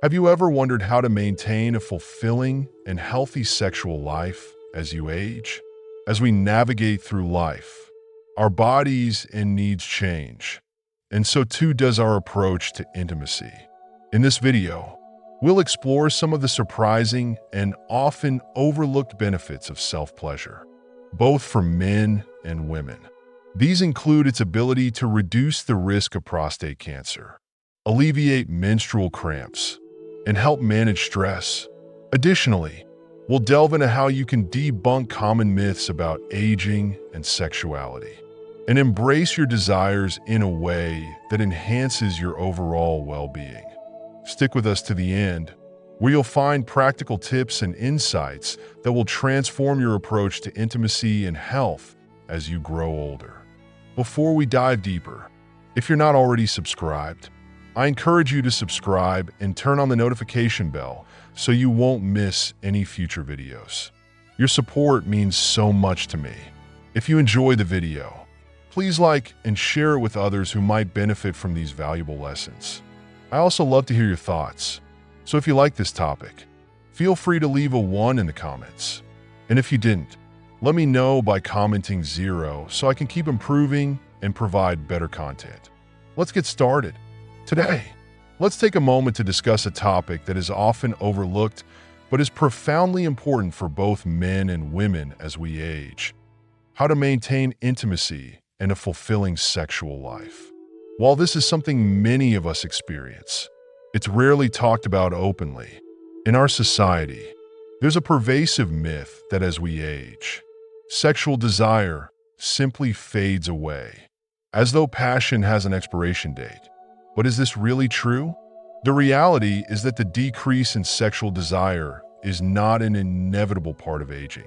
Have you ever wondered how to maintain a fulfilling and healthy sexual life as you age? As we navigate through life, our bodies and needs change, and so too does our approach to intimacy. In this video, we'll explore some of the surprising and often overlooked benefits of self-pleasure, both for men and women. These include its ability to reduce the risk of prostate cancer, alleviate menstrual cramps, and help manage stress. Additionally, we'll delve into how you can debunk common myths about aging and sexuality, and embrace your desires in a way that enhances your overall well-being. Stick with us to the end, where you'll find practical tips and insights that will transform your approach to intimacy and health as you grow older. Before we dive deeper, if you're not already subscribed, I encourage you to subscribe and turn on the notification bell so you won't miss any future videos. Your support means so much to me. If you enjoy the video, please like and share it with others who might benefit from these valuable lessons. I also love to hear your thoughts, so if you like this topic, feel free to leave a 1 in the comments. And if you didn't, let me know by commenting 0 so I can keep improving and provide better content. Let's get started. Today, let's take a moment to discuss a topic that is often overlooked but is profoundly important for both men and women as we age: how to maintain intimacy and a fulfilling sexual life. While this is something many of us experience, it's rarely talked about openly. In our society, there's a pervasive myth that as we age, sexual desire simply fades away, as though passion has an expiration date. But is this really true? The reality is that the decrease in sexual desire is not an inevitable part of aging,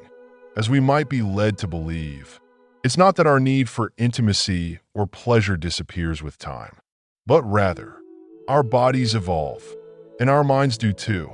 as we might be led to believe. It's not that our need for intimacy or pleasure disappears with time, but rather, our bodies evolve, and our minds do too.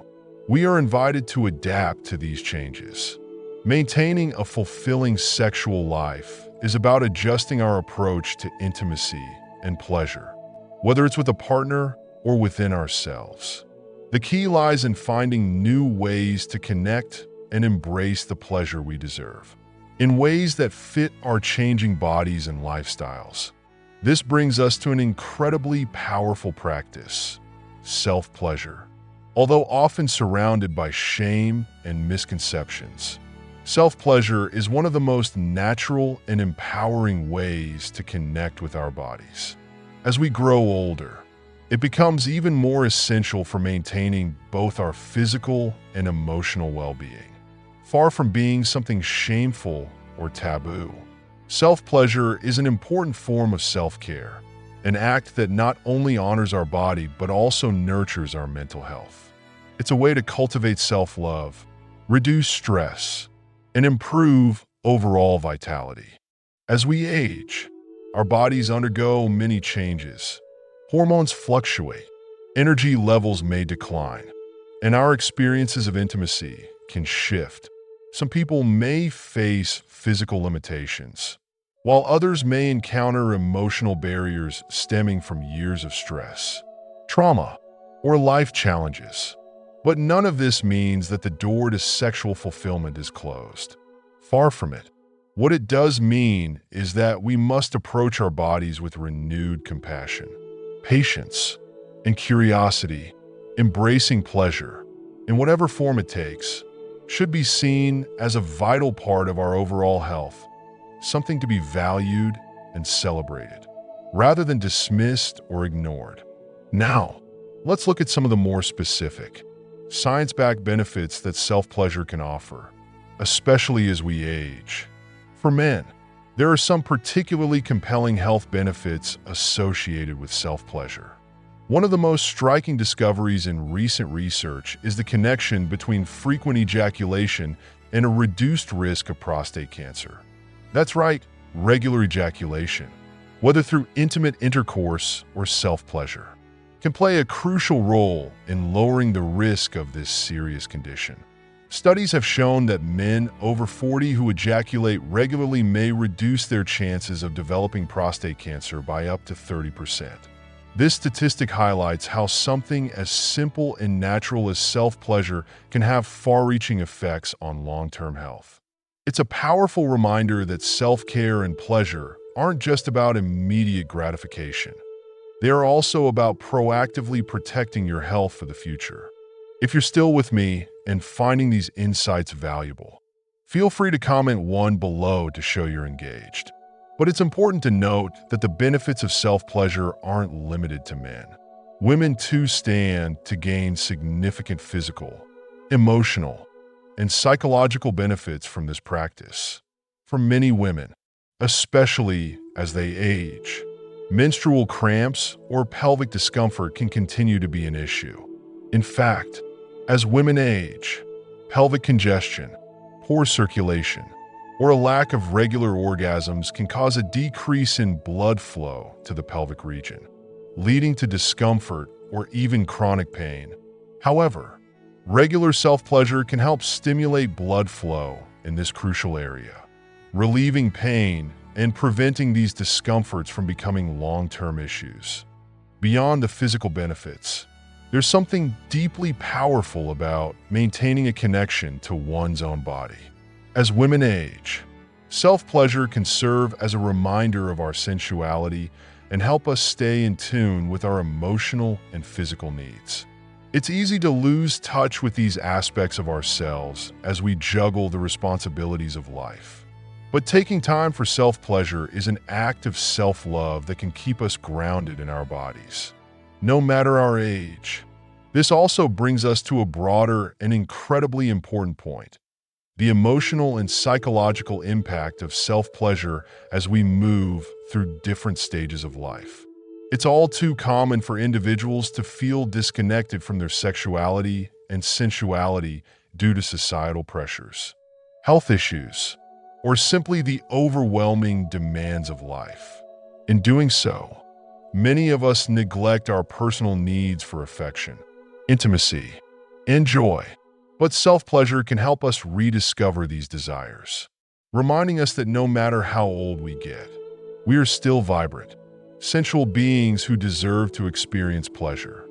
We are invited to adapt to these changes. Maintaining a fulfilling sexual life is about adjusting our approach to intimacy and pleasure, whether it's with a partner or within ourselves. The key lies in finding new ways to connect and embrace the pleasure we deserve, in ways that fit our changing bodies and lifestyles. This brings us to an incredibly powerful practice: self-pleasure. Although often surrounded by shame and misconceptions, self-pleasure is one of the most natural and empowering ways to connect with our bodies. As we grow older, it becomes even more essential for maintaining both our physical and emotional well-being. Far from being something shameful or taboo, self-pleasure is an important form of self-care, an act that not only honors our body but also nurtures our mental health. It's a way to cultivate self-love, reduce stress, and improve overall vitality. As we age, our bodies undergo many changes. Hormones fluctuate, energy levels may decline, and our experiences of intimacy can shift. Some people may face physical limitations, while others may encounter emotional barriers stemming from years of stress, trauma, or life challenges. But none of this means that the door to sexual fulfillment is closed. Far from it. What it does mean is that we must approach our bodies with renewed compassion, patience, and curiosity. Embracing pleasure, in whatever form it takes, should be seen as a vital part of our overall health, something to be valued and celebrated, rather than dismissed or ignored. Now, let's look at some of the more specific, science-backed benefits that self-pleasure can offer, especially as we age. For men, there are some particularly compelling health benefits associated with self-pleasure. One of the most striking discoveries in recent research is the connection between frequent ejaculation and a reduced risk of prostate cancer. That's right, regular ejaculation, whether through intimate intercourse or self-pleasure, can play a crucial role in lowering the risk of this serious condition. Studies have shown that men over 40 who ejaculate regularly may reduce their chances of developing prostate cancer by up to 30%. This statistic highlights how something as simple and natural as self-pleasure can have far-reaching effects on long-term health. It's a powerful reminder that self-care and pleasure aren't just about immediate gratification. They are also about proactively protecting your health for the future. If you're still with me and finding these insights valuable, feel free to comment one below to show you're engaged. But it's important to note that the benefits of self-pleasure aren't limited to men. Women too stand to gain significant physical, emotional, and psychological benefits from this practice. For many women, especially as they age, menstrual cramps or pelvic discomfort can continue to be an issue. In fact, as women age, pelvic congestion, poor circulation, or a lack of regular orgasms can cause a decrease in blood flow to the pelvic region, leading to discomfort or even chronic pain. However, regular self-pleasure can help stimulate blood flow in this crucial area, relieving pain and preventing these discomforts from becoming long-term issues. Beyond the physical benefits, there's something deeply powerful about maintaining a connection to one's own body. As women age, self-pleasure can serve as a reminder of our sensuality and help us stay in tune with our emotional and physical needs. It's easy to lose touch with these aspects of ourselves as we juggle the responsibilities of life. But taking time for self-pleasure is an act of self-love that can keep us grounded in our bodies, no matter our age. This also brings us to a broader and incredibly important point: the emotional and psychological impact of self-pleasure as we move through different stages of life. It's all too common for individuals to feel disconnected from their sexuality and sensuality due to societal pressures, health issues, or simply the overwhelming demands of life. In doing so, many of us neglect our personal needs for affection, intimacy, and joy. But self-pleasure can help us rediscover these desires, reminding us that no matter how old we get, we are still vibrant, sensual beings who deserve to experience pleasure.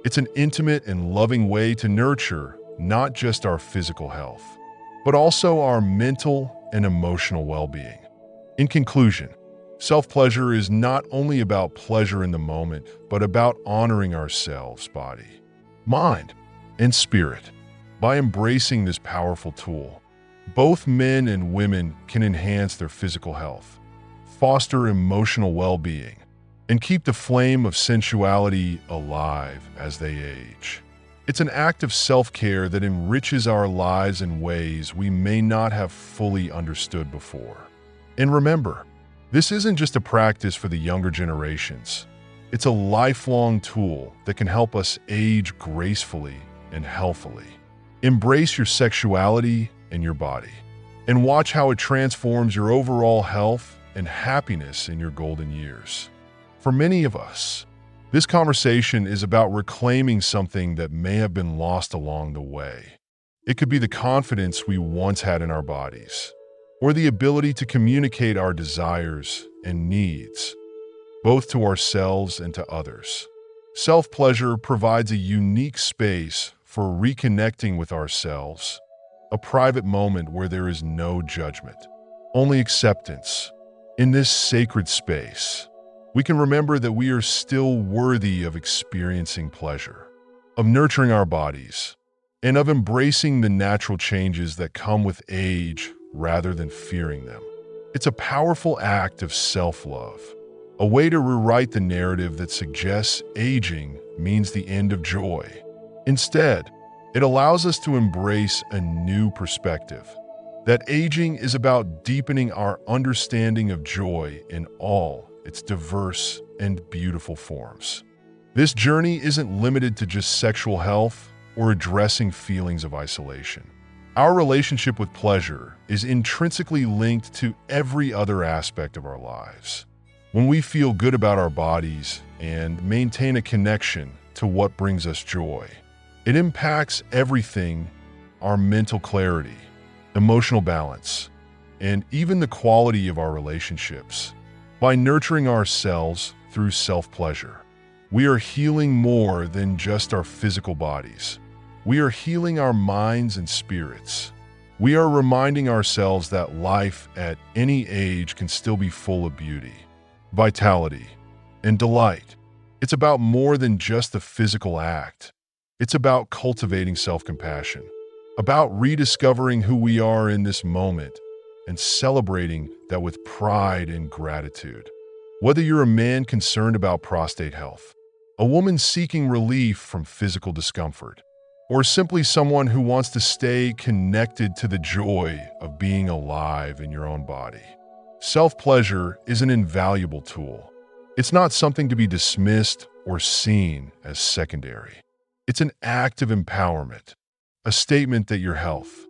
It's an intimate and loving way to nurture not just our physical health, but also our mental and emotional well-being. In conclusion, self-pleasure is not only about pleasure in the moment, but about honoring ourselves, body, mind, and spirit. By embracing this powerful tool, both men and women can enhance their physical health, foster emotional well-being, and keep the flame of sensuality alive as they age. It's an act of self-care that enriches our lives in ways we may not have fully understood before. And remember, this isn't just a practice for the younger generations. It's a lifelong tool that can help us age gracefully and healthily. Embrace your sexuality and your body, and watch how it transforms your overall health and happiness in your golden years. For many of us, this conversation is about reclaiming something that may have been lost along the way. It could be the confidence we once had in our bodies, or the ability to communicate our desires and needs, both to ourselves and to others. Self-pleasure provides a unique space for reconnecting with ourselves, a private moment where there is no judgment, only acceptance. In this sacred space, we can remember that we are still worthy of experiencing pleasure, of nurturing our bodies, and of embracing the natural changes that come with age rather than fearing them. It's a powerful act of self-love, a way to rewrite the narrative that suggests aging means the end of joy. Instead, it allows us to embrace a new perspective, that aging is about deepening our understanding of joy in all its diverse and beautiful forms. This journey isn't limited to just sexual health or addressing feelings of isolation. Our relationship with pleasure is intrinsically linked to every other aspect of our lives. When we feel good about our bodies and maintain a connection to what brings us joy, it impacts everything: our mental clarity, emotional balance, and even the quality of our relationships. By nurturing ourselves through self-pleasure, We are healing more than just our physical bodies. We are healing our minds and spirits. We are reminding ourselves that life at any age can still be full of beauty, vitality, and delight. It's about more than just the physical act. It's about cultivating self-compassion, about rediscovering who we are in this moment and celebrating that with pride and gratitude. Whether you're a man concerned about prostate health, a woman seeking relief from physical discomfort, or simply someone who wants to stay connected to the joy of being alive in your own body, self-pleasure is an invaluable tool. It's not something to be dismissed or seen as secondary. It's an act of empowerment, a statement that your health,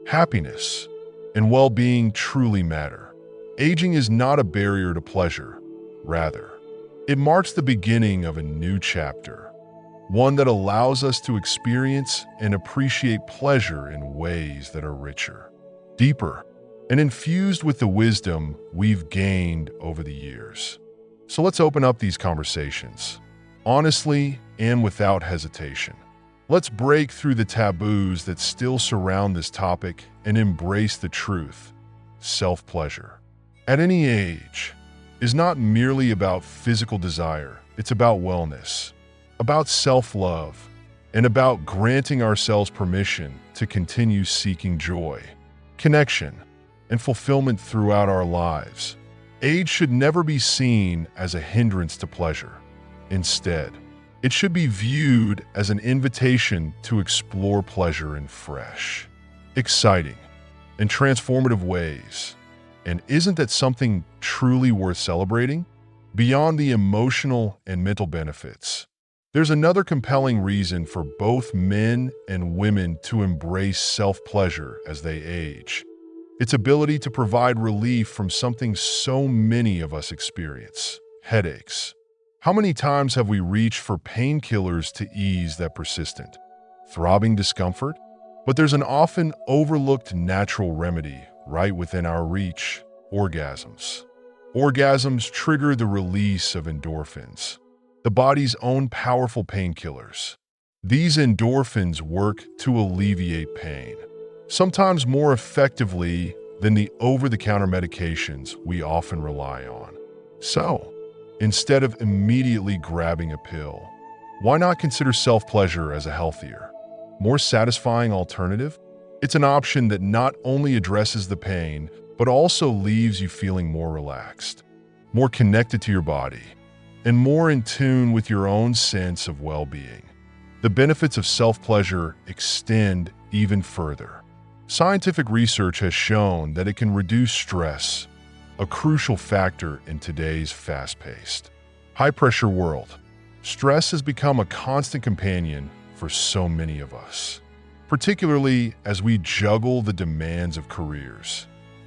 happiness, and well-being truly matter. Aging is not a barrier to pleasure. Rather, it marks the beginning of a new chapter, one that allows us to experience and appreciate pleasure in ways that are richer, deeper, and infused with the wisdom we've gained over the years. So let's open up these conversations, honestly and without hesitation. Let's break through the taboos that still surround this topic and embrace the truth. Self-pleasure, at any age, is not merely about physical desire. It's about wellness, about self-love, and about granting ourselves permission to continue seeking joy, connection, and fulfillment throughout our lives. Age should never be seen as a hindrance to pleasure. Instead, it should be viewed as an invitation to explore pleasure in fresh, exciting, and transformative ways. And isn't that something truly worth celebrating? Beyond the emotional and mental benefits, there's another compelling reason for both men and women to embrace self-pleasure as they age. Its ability to provide relief from something so many of us experience: headaches. How many times have we reached for painkillers to ease that persistent, throbbing discomfort? But there's an often overlooked natural remedy right within our reach: orgasms. Orgasms trigger the release of endorphins, the body's own powerful painkillers. These endorphins work to alleviate pain, sometimes more effectively than the over-the-counter medications we often rely on. So, instead of immediately grabbing a pill, why not consider self-pleasure as a healthier, more satisfying alternative? It's an option that not only addresses the pain, but also leaves you feeling more relaxed, more connected to your body, and more in tune with your own sense of well-being. The benefits of self-pleasure extend even further. Scientific research has shown that it can reduce stress, a crucial factor in today's fast-paced, high-pressure world. Stress has become a constant companion for so many of us, particularly as we juggle the demands of careers,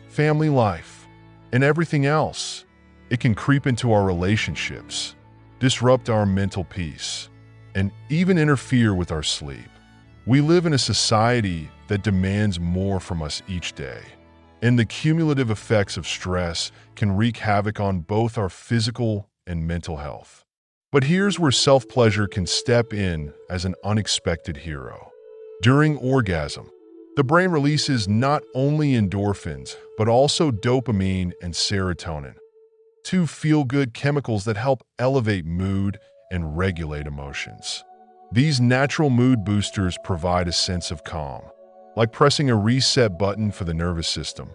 family life, and everything else. It can creep into our relationships, disrupt our mental peace, and even interfere with our sleep. We live in a society that demands more from us each day, and the cumulative effects of stress can wreak havoc on both our physical and mental health. But here's where self-pleasure can step in as an unexpected hero. During orgasm, the brain releases not only endorphins, but also dopamine and serotonin, two feel-good chemicals that help elevate mood and regulate emotions. These natural mood boosters provide a sense of calm, like pressing a reset button for the nervous system.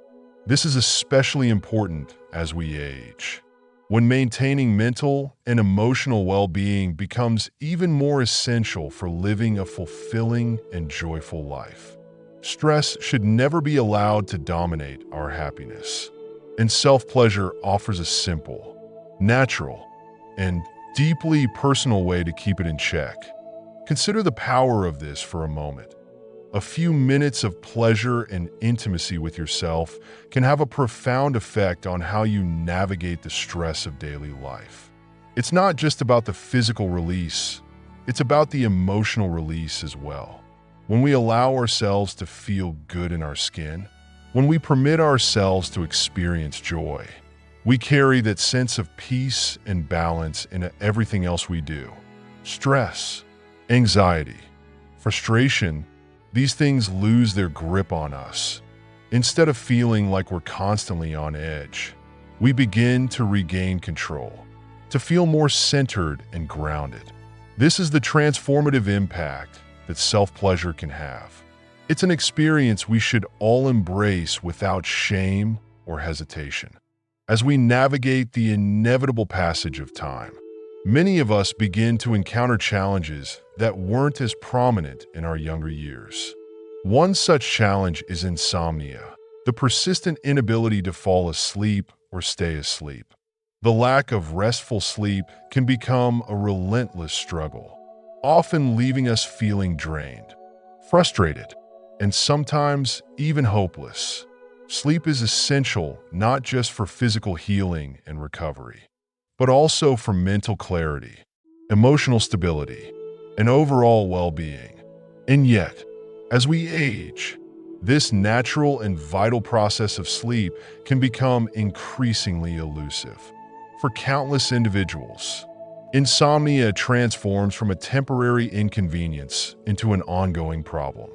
This is especially important as we age, when maintaining mental and emotional well-being becomes even more essential for living a fulfilling and joyful life. Stress should never be allowed to dominate our happiness, and self-pleasure offers a simple, natural, and deeply personal way to keep it in check. Consider the power of this for a moment. A few minutes of pleasure and intimacy with yourself can have a profound effect on how you navigate the stress of daily life. It's not just about the physical release, it's about the emotional release as well. When we allow ourselves to feel good in our skin, when we permit ourselves to experience joy, we carry that sense of peace and balance into everything else we do. stress, anxiety, frustration, these things lose their grip on us. Instead of feeling like we're constantly on edge, we begin to regain control, to feel more centered and grounded. This is the transformative impact that self-pleasure can have. It's an experience we should all embrace without shame or hesitation. As we navigate the inevitable passage of time, many of us begin to encounter challenges that weren't as prominent in our younger years. One such challenge is insomnia, the persistent inability to fall asleep or stay asleep. The lack of restful sleep can become a relentless struggle, often leaving us feeling drained, frustrated, and sometimes even hopeless. Sleep is essential not just for physical healing and recovery, but also for mental clarity, emotional stability, and overall well-being. And yet, as we age, this natural and vital process of sleep can become increasingly elusive. For countless individuals, insomnia transforms from a temporary inconvenience into an ongoing problem.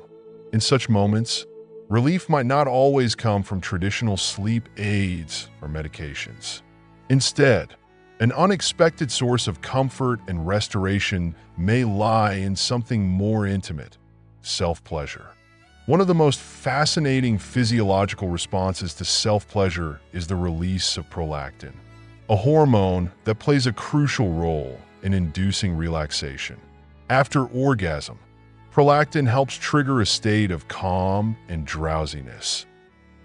In such moments, relief might not always come from traditional sleep aids or medications. Instead, an unexpected source of comfort and restoration may lie in something more intimate: self-pleasure. One of the most fascinating physiological responses to self-pleasure is the release of prolactin, a hormone that plays a crucial role in inducing relaxation. After orgasm, prolactin helps trigger a state of calm and drowsiness,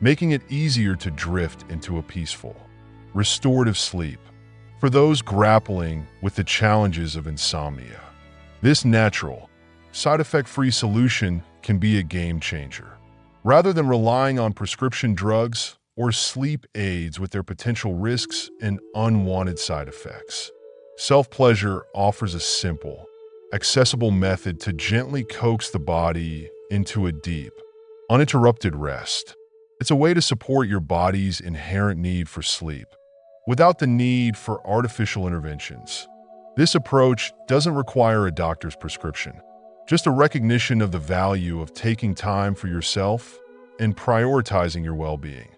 making it easier to drift into a peaceful, restorative sleep. For those grappling with the challenges of insomnia, this natural, side effect-free solution can be a game changer. Rather than relying on prescription drugs or sleep aids with their potential risks and unwanted side effects, self-pleasure offers a simple, accessible method to gently coax the body into a deep, uninterrupted rest. It's a way to support your body's inherent need for sleep without the need for artificial interventions. This approach doesn't require a doctor's prescription, just a recognition of the value of taking time for yourself and prioritizing your well-being.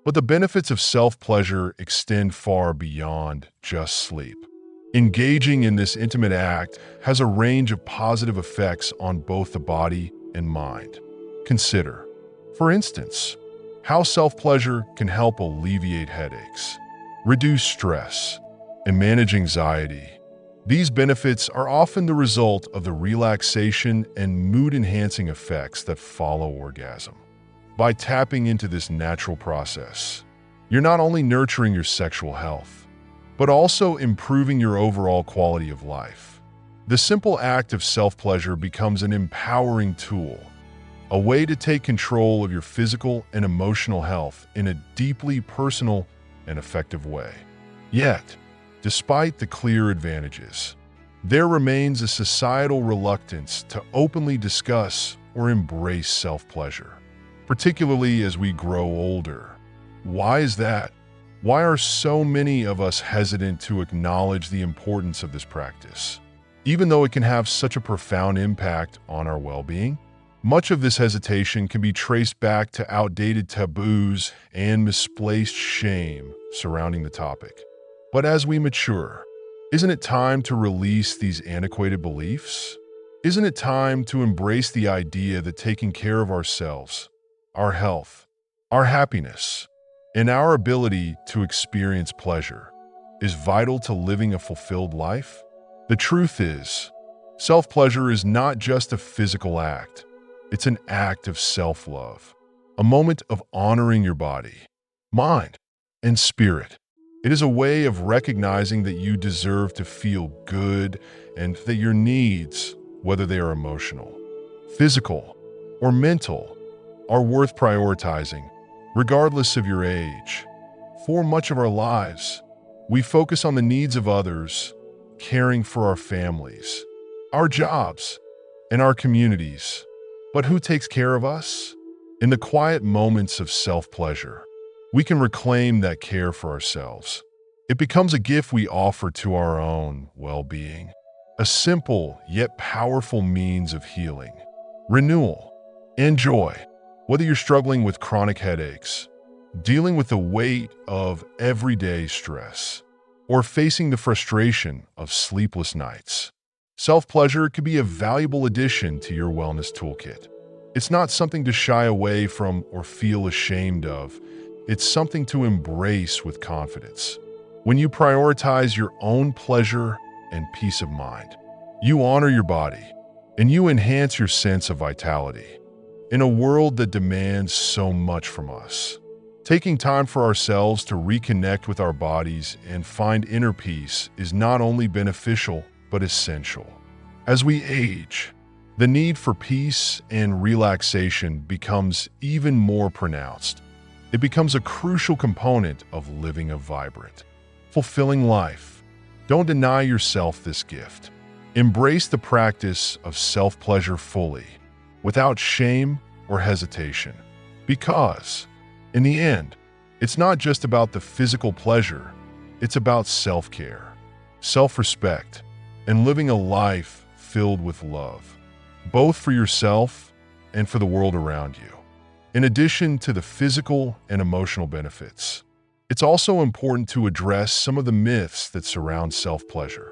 But the benefits of self-pleasure extend far beyond just sleep. Engaging in this intimate act has a range of positive effects on both the body and mind. Consider, for instance, how self-pleasure can help alleviate headaches, reduce stress, and manage anxiety. These benefits are often the result of the relaxation and mood-enhancing effects that follow orgasm. By tapping into this natural process, you're not only nurturing your sexual health, but also improving your overall quality of life. The simple act of self-pleasure becomes an empowering tool, a way to take control of your physical and emotional health in a deeply personal and effective way. Yet, despite the clear advantages, there remains a societal reluctance to openly discuss or embrace self-pleasure, particularly as we grow older. Why is that? Why are so many of us hesitant to acknowledge the importance of this practice, even though it can have such a profound impact on our well-being? Much of this hesitation can be traced back to outdated taboos and misplaced shame surrounding the topic. But as we mature, isn't it time to release these antiquated beliefs? Isn't it time to embrace the idea that taking care of ourselves, our health, our happiness, and our ability to experience pleasure is vital to living a fulfilled life? The truth is, self-pleasure is not just a physical act. It's an act of self-love, a moment of honoring your body, mind, and spirit. It is a way of recognizing that you deserve to feel good and that your needs, whether they are emotional, physical, or mental, are worth prioritizing, regardless of your age. For much of our lives, we focus on the needs of others, caring for our families, our jobs, and our communities. But who takes care of us? In the quiet moments of self-pleasure, we can reclaim that care for ourselves. It becomes a gift we offer to our own well-being. a simple yet powerful means of healing, renewal, and joy. Whether you're struggling with chronic headaches, dealing with the weight of everyday stress, or facing the frustration of sleepless nights, self-pleasure could be a valuable addition to your wellness toolkit. It's not something to shy away from or feel ashamed of. It's something to embrace with confidence. When you prioritize your own pleasure and peace of mind, you honor your body and you enhance your sense of vitality. In a world that demands so much from us, taking time for ourselves to reconnect with our bodies and find inner peace is not only beneficial, but essential. As we age, the need for peace and relaxation becomes even more pronounced. It becomes a crucial component of living a vibrant, fulfilling life. Don't deny yourself this gift. Embrace the practice of self-pleasure fully, without shame or hesitation. Because, in the end, it's not just about the physical pleasure, it's about self-care, self-respect, and living a life filled with love, both for yourself and for the world around you. In addition to the physical and emotional benefits, it's also important to address some of the myths that surround self-pleasure,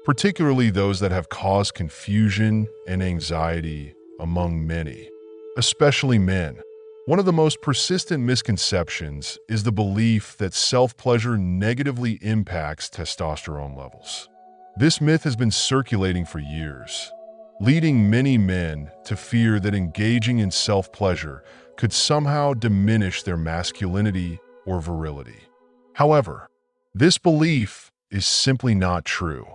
particularly those that have caused confusion and anxiety among many, especially men. One of the most persistent misconceptions is the belief that self-pleasure negatively impacts testosterone levels. This myth has been circulating for years, leading many men to fear that engaging in self-pleasure could somehow diminish their masculinity or virility. However, this belief is simply not true.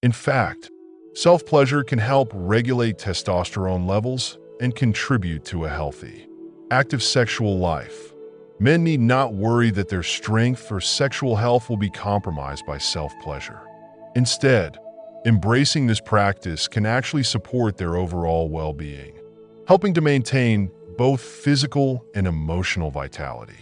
In fact, self-pleasure can help regulate testosterone levels and contribute to a healthy, active sexual life. Men need not worry that their strength or sexual health will be compromised by self-pleasure. Instead, embracing this practice can actually support their overall well-being, helping to maintain both physical and emotional vitality.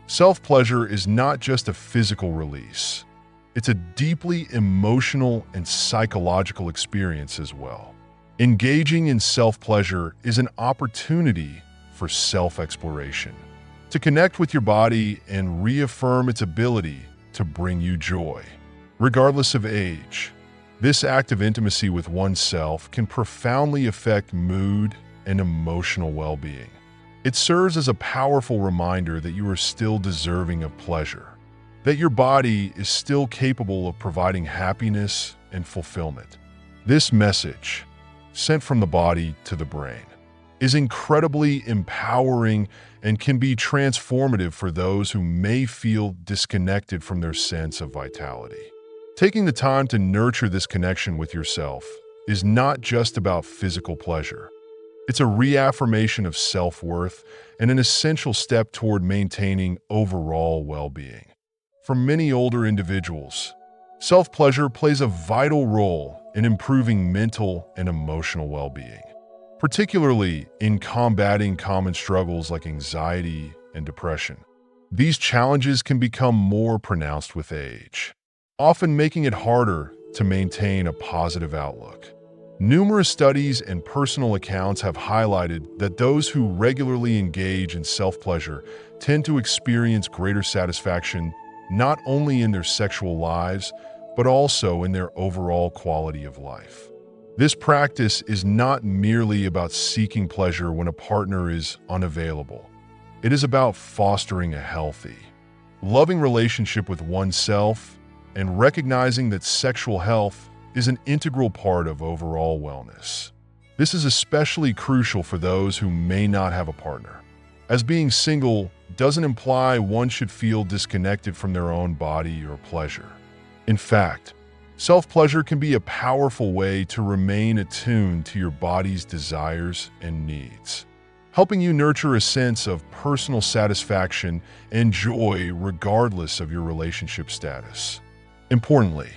Self-pleasure is not just a physical release. It's a deeply emotional and psychological experience as well. Engaging in self-pleasure is an opportunity for self-exploration, to connect with your body and reaffirm its ability to bring you joy. Regardless of age, this act of intimacy with oneself can profoundly affect mood and emotional well-being. It serves as a powerful reminder that you are still deserving of pleasure, that your body is still capable of providing happiness and fulfillment. This message, sent from the body to the brain, is incredibly empowering and can be transformative for those who may feel disconnected from their sense of vitality. Taking the time to nurture this connection with yourself is not just about physical pleasure. It's a reaffirmation of self-worth and an essential step toward maintaining overall well-being. For many older individuals, self-pleasure plays a vital role in improving mental and emotional well-being, particularly in combating common struggles like anxiety and depression. These challenges can become more pronounced with age, often making it harder to maintain a positive outlook. Numerous studies and personal accounts have highlighted that those who regularly engage in self-pleasure tend to experience greater satisfaction not only in their sexual lives, but also in their overall quality of life. This practice is not merely about seeking pleasure when a partner is unavailable. It is about fostering a healthy, loving relationship with oneself and recognizing that sexual health is an integral part of overall wellness. This is especially crucial for those who may not have a partner, as being single doesn't imply one should feel disconnected from their own body or pleasure. In fact, self-pleasure can be a powerful way to remain attuned to your body's desires and needs, helping you nurture a sense of personal satisfaction and joy regardless of your relationship status. Importantly,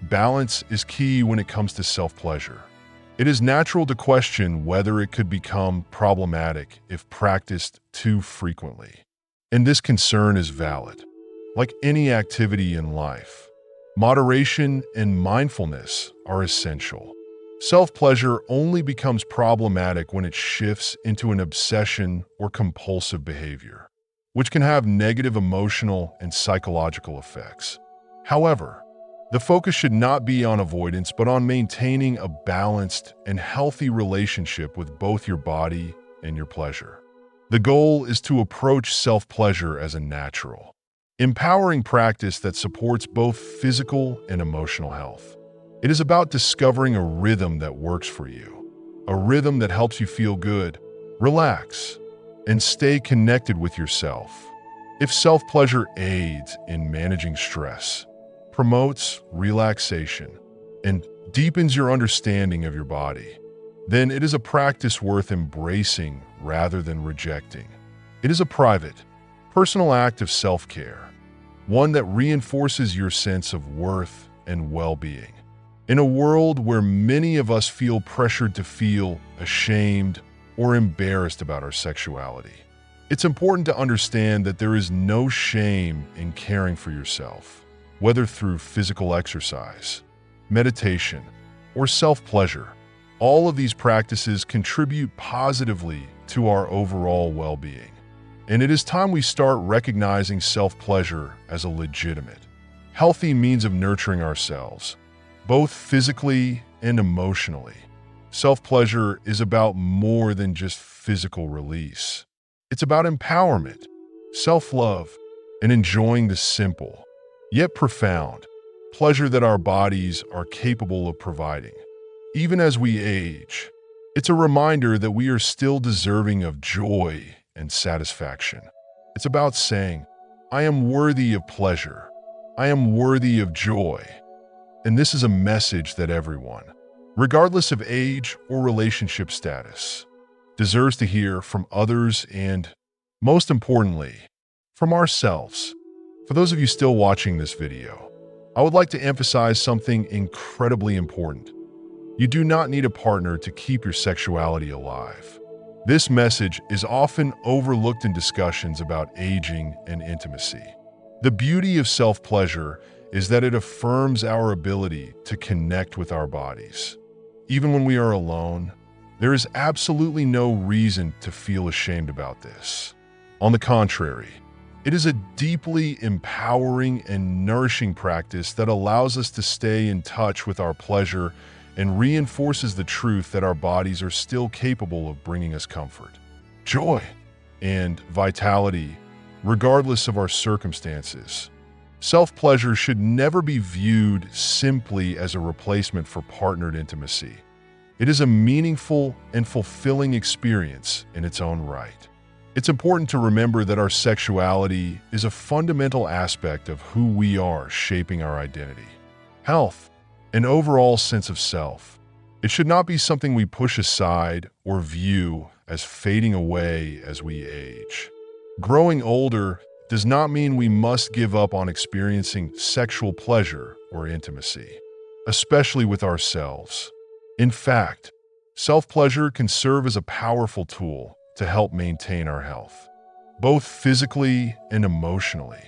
balance is key when it comes to self-pleasure. It is natural to question whether it could become problematic if practiced too frequently. And this concern is valid. Like any activity in life, Moderation and mindfulness are essential. Self-pleasure only becomes problematic when it shifts into an obsession or compulsive behavior, which can have negative emotional and psychological effects. However, the focus should not be on avoidance, but on maintaining a balanced and healthy relationship with both your body and your pleasure. The goal is to approach self-pleasure as a natural, empowering practice that supports both physical and emotional health. It is about discovering a rhythm that works for you, a rhythm that helps you feel good, relax, and stay connected with yourself. If self-pleasure aids in managing stress, promotes relaxation, and deepens your understanding of your body, then it is a practice worth embracing rather than rejecting. It is a private, personal act of self-care, one that reinforces your sense of worth and well-being. In a world where many of us feel pressured to feel ashamed or embarrassed about our sexuality, it's important to understand that there is no shame in caring for yourself, whether through physical exercise, meditation, or self-pleasure. All of these practices contribute positively to our overall well-being. And it is time we start recognizing self-pleasure as a legitimate, healthy means of nurturing ourselves, both physically and emotionally. Self-pleasure is about more than just physical release. It's about empowerment, self-love, and enjoying the simple, yet profound, pleasure that our bodies are capable of providing. Even as we age, it's a reminder that we are still deserving of joy and satisfaction. It's about saying, I am worthy of pleasure. I am worthy of joy. And this is a message that everyone, regardless of age or relationship status, deserves to hear from others and, most importantly, from ourselves. For those of you still watching this video, I would like to emphasize something incredibly important. You do not need a partner to keep your sexuality alive. This message is often overlooked in discussions about aging and intimacy. The beauty of self-pleasure is that it affirms our ability to connect with our bodies. Even when we are alone, there is absolutely no reason to feel ashamed about this. On the contrary, it is a deeply empowering and nourishing practice that allows us to stay in touch with our pleasure and reinforces the truth that our bodies are still capable of bringing us comfort, joy, and vitality, regardless of our circumstances. Self-pleasure should never be viewed simply as a replacement for partnered intimacy. It is a meaningful and fulfilling experience in its own right. It's important to remember that our sexuality is a fundamental aspect of who we are, shaping our identity, health, an overall sense of self. It should not be something we push aside or view as fading away as we age. Growing older does not mean we must give up on experiencing sexual pleasure or intimacy, especially with ourselves. In fact, self-pleasure can serve as a powerful tool to help maintain our health, both physically and emotionally.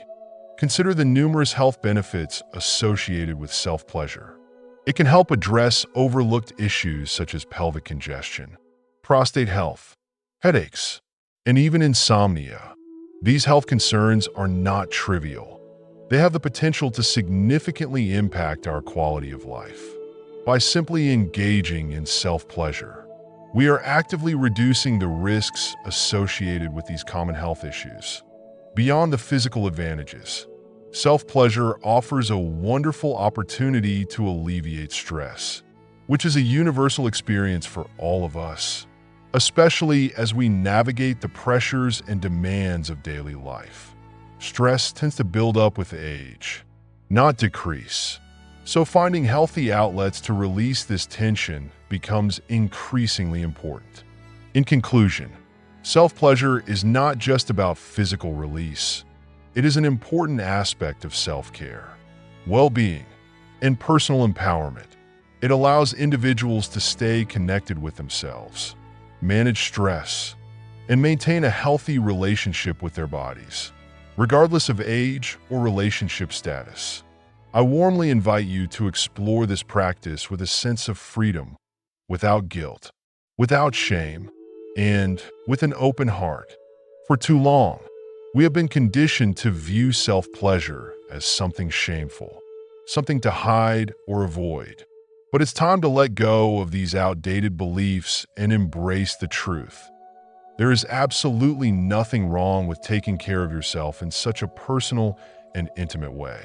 Consider the numerous health benefits associated with self-pleasure. It can help address overlooked issues such as pelvic congestion, prostate health, headaches, and even insomnia. These health concerns are not trivial. They have the potential to significantly impact our quality of life. By simply engaging in self-pleasure, we are actively reducing the risks associated with these common health issues. Beyond the physical advantages, self-pleasure offers a wonderful opportunity to alleviate stress, which is a universal experience for all of us, especially as we navigate the pressures and demands of daily life. Stress tends to build up with age, not decrease. So finding healthy outlets to release this tension becomes increasingly important. In conclusion, self-pleasure is not just about physical release. It is an important aspect of self-care, well-being, and personal empowerment. It allows individuals to stay connected with themselves, manage stress, and maintain a healthy relationship with their bodies, regardless of age or relationship status. I warmly invite you to explore this practice with a sense of freedom, without guilt, without shame, and with an open heart. For too long, we have been conditioned to view self-pleasure as something shameful, something to hide or avoid. But it's time to let go of these outdated beliefs and embrace the truth. There is absolutely nothing wrong with taking care of yourself in such a personal and intimate way.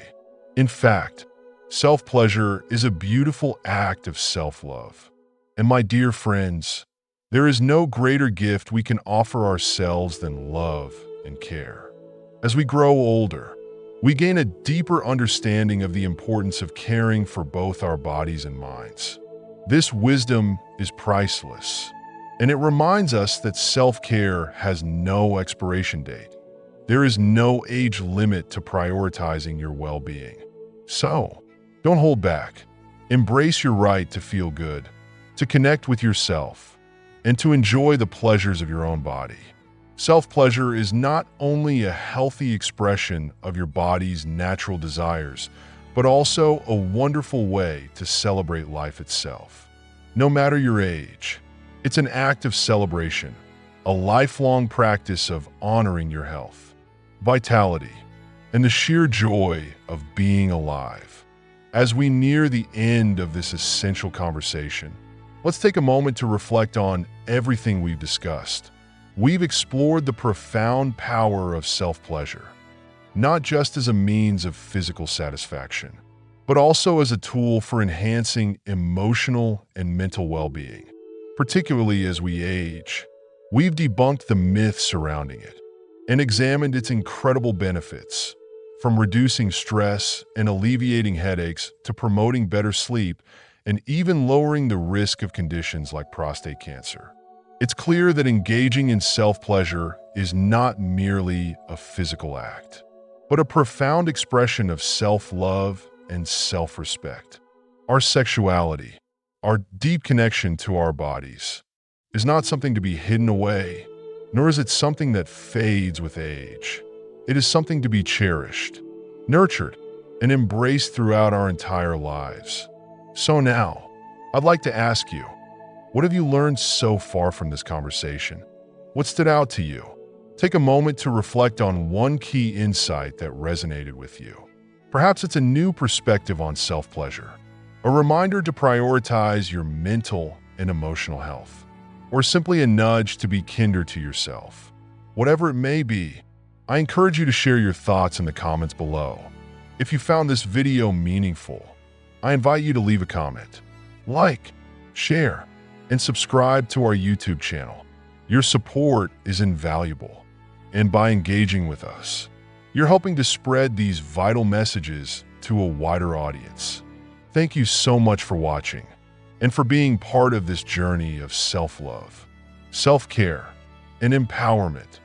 In fact, self-pleasure is a beautiful act of self-love. And my dear friends, there is no greater gift we can offer ourselves than love and care. As we grow older, we gain a deeper understanding of the importance of caring for both our bodies and minds. This wisdom is priceless, and it reminds us that self-care has no expiration date. There is no age limit to prioritizing your well-being. So, don't hold back. Embrace your right to feel good, to connect with yourself, and to enjoy the pleasures of your own body. Self-pleasure is not only a healthy expression of your body's natural desires, but also a wonderful way to celebrate life itself. No matter your age, it's an act of celebration, a lifelong practice of honoring your health, vitality, and the sheer joy of being alive. As we near the end of this essential conversation, let's take a moment to reflect on everything we've discussed. We've explored the profound power of self-pleasure, not just as a means of physical satisfaction, but also as a tool for enhancing emotional and mental well-being. Particularly as we age, we've debunked the myths surrounding it and examined its incredible benefits, from reducing stress and alleviating headaches to promoting better sleep and even lowering the risk of conditions like prostate cancer. It's clear that engaging in self-pleasure is not merely a physical act, but a profound expression of self-love and self-respect. Our sexuality, our deep connection to our bodies, is not something to be hidden away, nor is it something that fades with age. It is something to be cherished, nurtured, and embraced throughout our entire lives. So now, I'd like to ask you, what have you learned so far from this conversation? What stood out to you? Take a moment to reflect on one key insight that resonated with you. Perhaps it's a new perspective on self-pleasure, a reminder to prioritize your mental and emotional health, or simply a nudge to be kinder to yourself. Whatever it may be, I encourage you to share your thoughts in the comments below. If you found this video meaningful, I invite you to leave a comment, like, share, and subscribe to our YouTube channel. Your support is invaluable, and by engaging with us, you're helping to spread these vital messages to a wider audience. Thank you so much for watching and for being part of this journey of self-love, self-care, and empowerment.